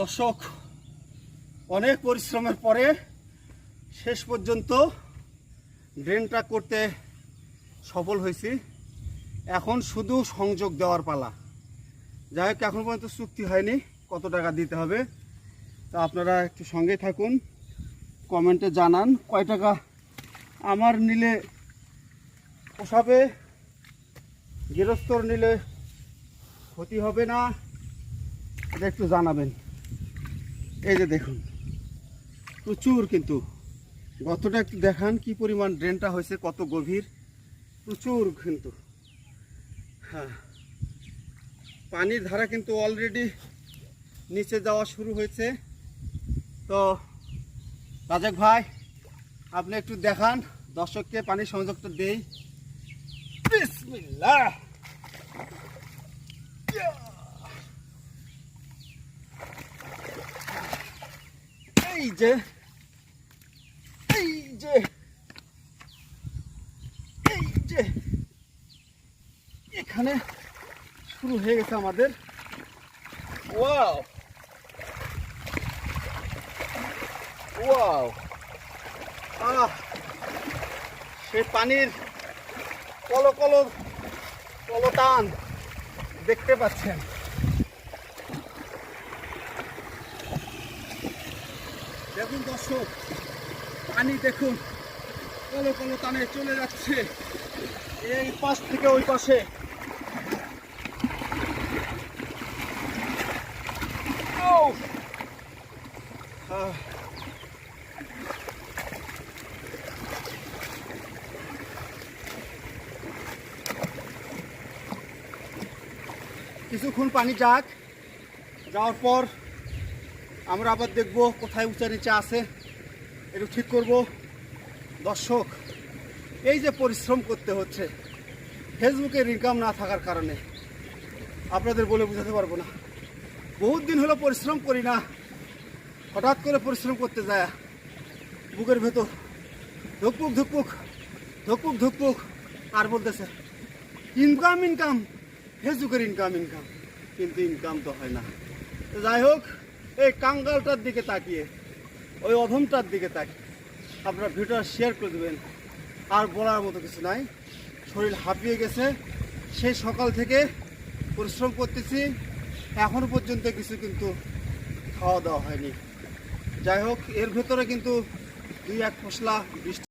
দর্শক, অনেক পরিশ্রমের পরে শেষ পর্যন্ত ড্রেনটা করতে সফল হয়েছি। এখন শুধু সংযোগ দেওয়ার পালা। যাই হোক, এখন পর্যন্ত চুক্তি হয়নি কত টাকা দিতে হবে। তা আপনারা একটু সঙ্গে থাকুন, কমেন্টে জানান কয় টাকা আমার নিলে পোষাবে, গৃহস্থর নিলে ক্ষতি হবে না, এটা একটু জানাবেন। এই যে দেখুন, প্রচুর কিন্তু গতটা একটু দেখান কি পরিমাণ ড্রেনটা হয়েছে, কত গভীর, প্রচুর কিন্তু। হ্যাঁ, পানির ধারা কিন্তু অলরেডি নিচে যাওয়া শুরু হয়েছে। তো রাজাক ভাই, আপনি একটু দেখান দর্শককে, পানির সংযোগটা দেই। বিসমিল্লাহ। এই যে এই যে এই যে এখানে শুরু হয়ে গেছে আমাদের। ওয়াও ওয়াও, সেই পানির কলো কলো কলটান দেখতে পাচ্ছেন। দেখুন দর্শক, পানি দেখুন কলো কলো টানে চলে যাচ্ছে এই পাশ থেকে ওই পাশে। কিছুক্ষণ পানি যাক, যাওয়ার পর আমরা আবার দেখব কোথায় উঁচা নিচে আছে, একটু ঠিক করব। দর্শক, এই যে পরিশ্রম করতে হচ্ছে ফেসবুকের ইনকাম না থাকার কারণে, আপনাদের বলে বোঝাতে পারবো না। বহুত দিন হলো পরিশ্রম করি না, হঠাৎ করে পরিশ্রম করতে যায় বুকের ভেতর ধুকপুক ধুকপুক ধুকপুক ধুকপুক আর বলতেছে ইনকাম ইনকাম, ফেসবুকের ইনকাম ইনকাম, কিন্তু ইনকাম তো হয় না। তো যাই হোক, এই কাঙ্গালটার দিকে তাকিয়ে, ওই অধমটার দিকে তাকিয়ে আপনারা ভিডিওটা শেয়ার করে দেবেন। আর বলার মতো কিছু নাই, শরীর হাঁপিয়ে গেছে, সেই সকাল থেকে পরিশ্রম করতেছি, এখনো পর্যন্ত কিছু কিন্তু খাওয়া দাওয়া হয়নি। যাই হোক, এর ভেতরে কিন্তু 2-1 পশলা বৃষ্টি